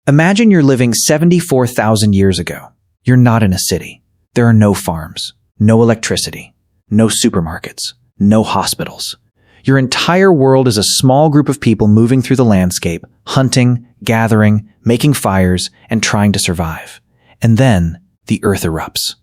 Imagine you're living 74,000 years ago. You're not in a city. There are no farms, no electricity, no supermarkets, no hospitals. Your entire world is a small group of people moving through the landscape, hunting, gathering, making fires, and trying to survive. And then the Earth erupts.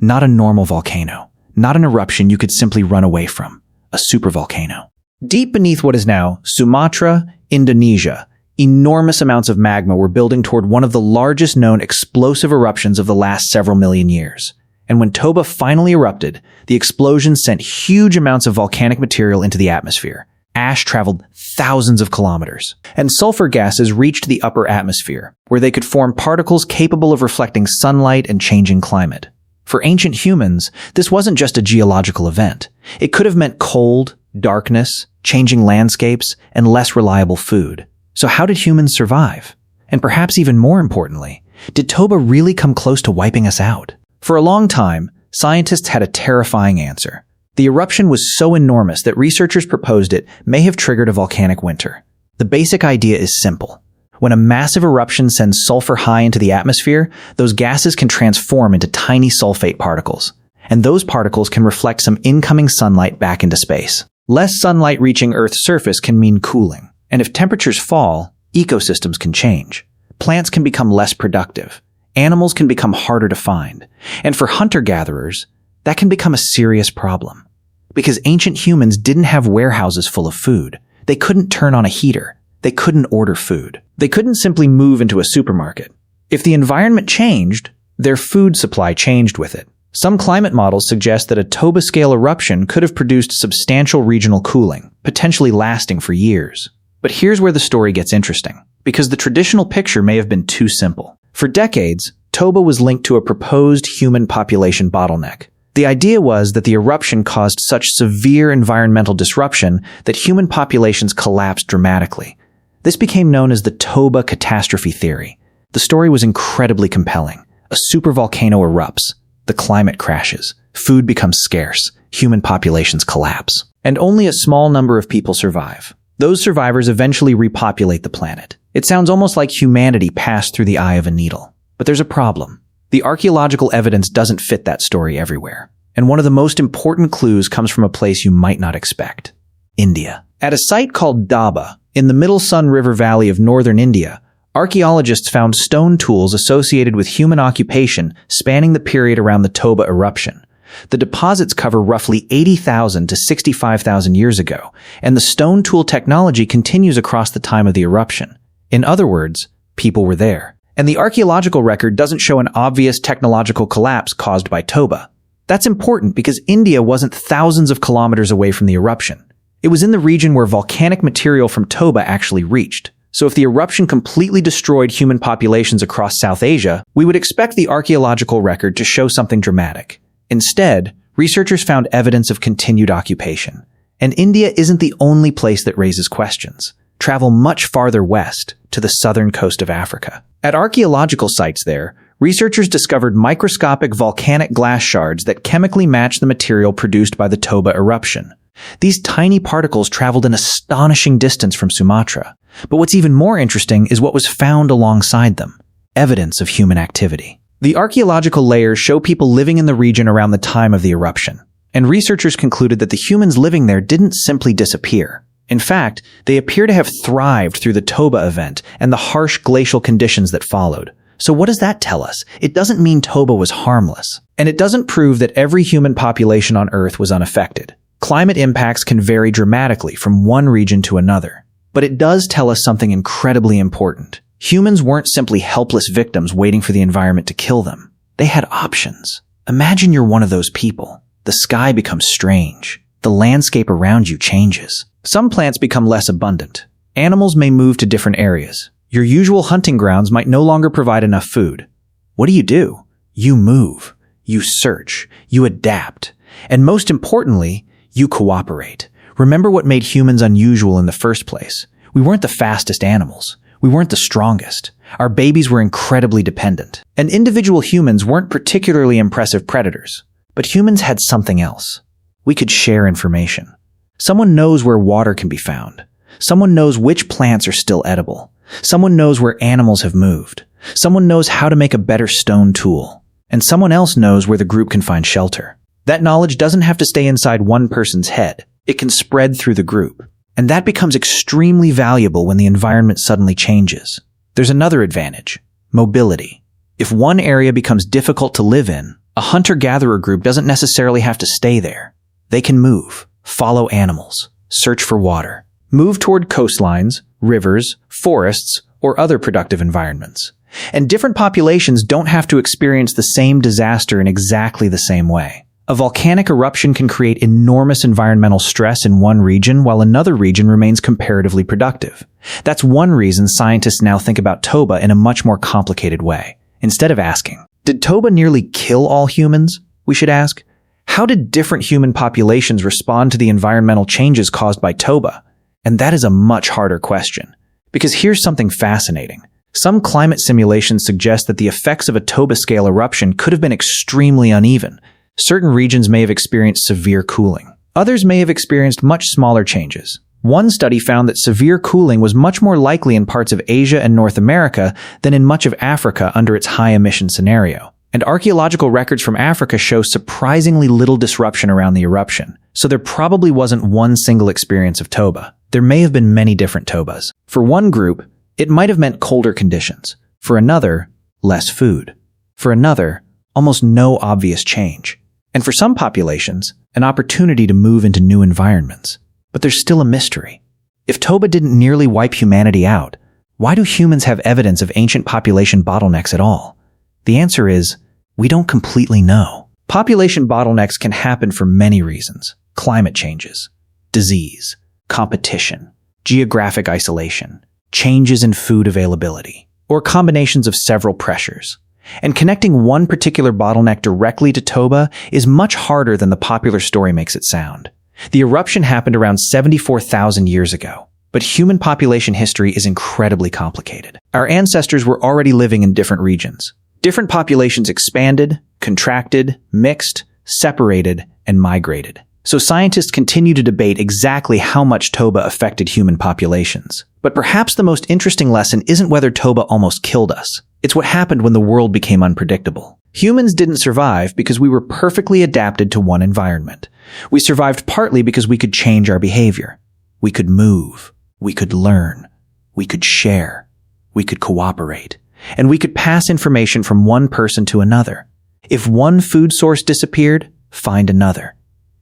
Not a normal volcano, not an eruption you could simply run away from, a supervolcano. Deep beneath what is now Sumatra, Indonesia, enormous amounts of magma were building toward one of the largest known explosive eruptions of the last several million years. And when Toba finally erupted, the explosion sent huge amounts of volcanic material into the atmosphere. Ash traveled thousands of kilometers, and sulfur gases reached the upper atmosphere, where they could form particles capable of reflecting sunlight and changing climate. For ancient humans, this wasn't just a geological event. It could have meant cold, darkness, changing landscapes, and less reliable food. So how did humans survive? And perhaps even more importantly, did Toba really come close to wiping us out? For a long time, scientists had a terrifying answer. The eruption was so enormous that researchers proposed it may have triggered a volcanic winter. The basic idea is simple. When a massive eruption sends sulfur high into the atmosphere, those gases can transform into tiny sulfate particles. And those particles can reflect some incoming sunlight back into space. Less sunlight reaching Earth's surface can mean cooling. And if temperatures fall, ecosystems can change. Plants can become less productive. Animals can become harder to find. And for hunter-gatherers, that can become a serious problem. Because ancient humans didn't have warehouses full of food. They couldn't turn on a heater. They couldn't order food. They couldn't simply move into a supermarket. If the environment changed, their food supply changed with it. Some climate models suggest that a Toba-scale eruption could have produced substantial regional cooling, potentially lasting for years. But here's where the story gets interesting, because the traditional picture may have been too simple. For decades, Toba was linked to a proposed human population bottleneck. The idea was that the eruption caused such severe environmental disruption that human populations collapsed dramatically. This became known as the Toba catastrophe theory. The story was incredibly compelling. A supervolcano erupts, the climate crashes, food becomes scarce, human populations collapse, and only a small number of people survive. Those survivors eventually repopulate the planet. It sounds almost like humanity passed through the eye of a needle. But there's a problem. The archaeological evidence doesn't fit that story everywhere. And one of the most important clues comes from a place you might not expect. India. At a site called Daba, in the Middle Sun River Valley of northern India, archaeologists found stone tools associated with human occupation spanning the period around the Toba eruption. The deposits cover roughly 80,000 to 65,000 years ago, and the stone tool technology continues across the time of the eruption. In other words, people were there. And the archaeological record doesn't show an obvious technological collapse caused by Toba. That's important because India wasn't thousands of kilometers away from the eruption. It was in the region where volcanic material from Toba actually reached. So if the eruption completely destroyed human populations across South Asia, we would expect the archaeological record to show something dramatic. Instead, researchers found evidence of continued occupation. And India isn't the only place that raises questions. Travel much farther west, to the southern coast of Africa. At archaeological sites there, researchers discovered microscopic volcanic glass shards that chemically match the material produced by the Toba eruption. These tiny particles traveled an astonishing distance from Sumatra. But what's even more interesting is what was found alongside them: evidence of human activity. The archaeological layers show people living in the region around the time of the eruption, and researchers concluded that the humans living there didn't simply disappear. In fact, they appear to have thrived through the Toba event and the harsh glacial conditions that followed. So what does that tell us? It doesn't mean Toba was harmless, and it doesn't prove that every human population on Earth was unaffected. Climate impacts can vary dramatically from one region to another. But it does tell us something incredibly important. Humans weren't simply helpless victims waiting for the environment to kill them. They had options. Imagine you're one of those people. The sky becomes strange. The landscape around you changes. Some plants become less abundant. Animals may move to different areas. Your usual hunting grounds might no longer provide enough food. What do? You move. You search. You adapt. And most importantly, you cooperate. Remember what made humans unusual in the first place. We weren't the fastest animals. We weren't the strongest. Our babies were incredibly dependent. And individual humans weren't particularly impressive predators. But humans had something else. We could share information. Someone knows where water can be found. Someone knows which plants are still edible. Someone knows where animals have moved. Someone knows how to make a better stone tool. And someone else knows where the group can find shelter. That knowledge doesn't have to stay inside one person's head. It can spread through the group. And that becomes extremely valuable when the environment suddenly changes. There's another advantage: mobility. If one area becomes difficult to live in, a hunter-gatherer group doesn't necessarily have to stay there. They can move, follow animals, search for water, move toward coastlines, rivers, forests, or other productive environments. And different populations don't have to experience the same disaster in exactly the same way. A volcanic eruption can create enormous environmental stress in one region while another region remains comparatively productive. That's one reason scientists now think about Toba in a much more complicated way. Instead of asking, did Toba nearly kill all humans? We should ask, how did different human populations respond to the environmental changes caused by Toba? And that is a much harder question. Because here's something fascinating. Some climate simulations suggest that the effects of a Toba-scale eruption could have been extremely uneven. Certain regions may have experienced severe cooling. Others may have experienced much smaller changes. One study found that severe cooling was much more likely in parts of Asia and North America than in much of Africa under its high-emission scenario. And archaeological records from Africa show surprisingly little disruption around the eruption. So there probably wasn't one single experience of Toba. There may have been many different Tobas. For one group, it might have meant colder conditions. For another, less food. For another, almost no obvious change. And for some populations, an opportunity to move into new environments. But there's still a mystery. If Toba didn't nearly wipe humanity out, why do humans have evidence of ancient population bottlenecks at all? The answer is, we don't completely know. Population bottlenecks can happen for many reasons: climate changes, disease, competition, geographic isolation, changes in food availability, or combinations of several pressures. And connecting one particular bottleneck directly to Toba is much harder than the popular story makes it sound. The eruption happened around 74,000 years ago, but human population history is incredibly complicated. Our ancestors were already living in different regions. Different populations expanded, contracted, mixed, separated, and migrated. So scientists continue to debate exactly how much Toba affected human populations. But perhaps the most interesting lesson isn't whether Toba almost killed us. It's what happened when the world became unpredictable. Humans didn't survive because we were perfectly adapted to one environment. We survived partly because we could change our behavior. We could move. We could learn. We could share. We could cooperate. And we could pass information from one person to another. If one food source disappeared, find another.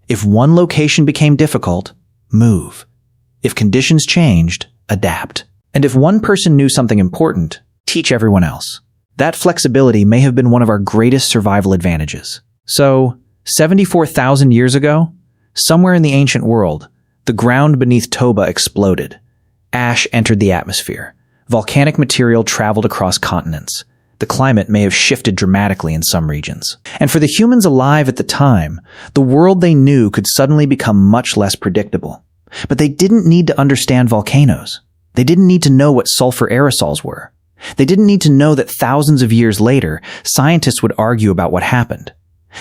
If one location became difficult, move. If conditions changed, adapt. And if one person knew something important, teach everyone else. That flexibility may have been one of our greatest survival advantages. So, 74,000 years ago, somewhere in the ancient world, the ground beneath Toba exploded. Ash entered the atmosphere. Volcanic material traveled across continents. The climate may have shifted dramatically in some regions. And for the humans alive at the time, the world they knew could suddenly become much less predictable. But they didn't need to understand volcanoes. They didn't need to know what sulfur aerosols were. They didn't need to know that thousands of years later, scientists would argue about what happened.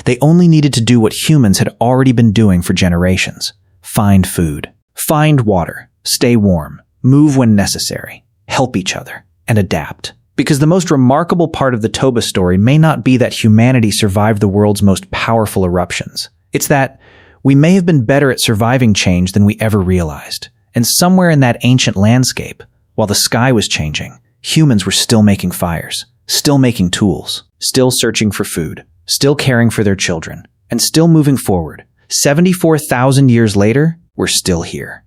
They only needed to do what humans had already been doing for generations. Find food. Find water. Stay warm. Move when necessary. Help each other. And adapt. Because the most remarkable part of the Toba story may not be that humanity survived the world's most powerful eruptions. It's that we may have been better at surviving change than we ever realized. And somewhere in that ancient landscape, while the sky was changing, humans were still making fires, still making tools, still searching for food, still caring for their children, and still moving forward. 74,000 years later, we're still here.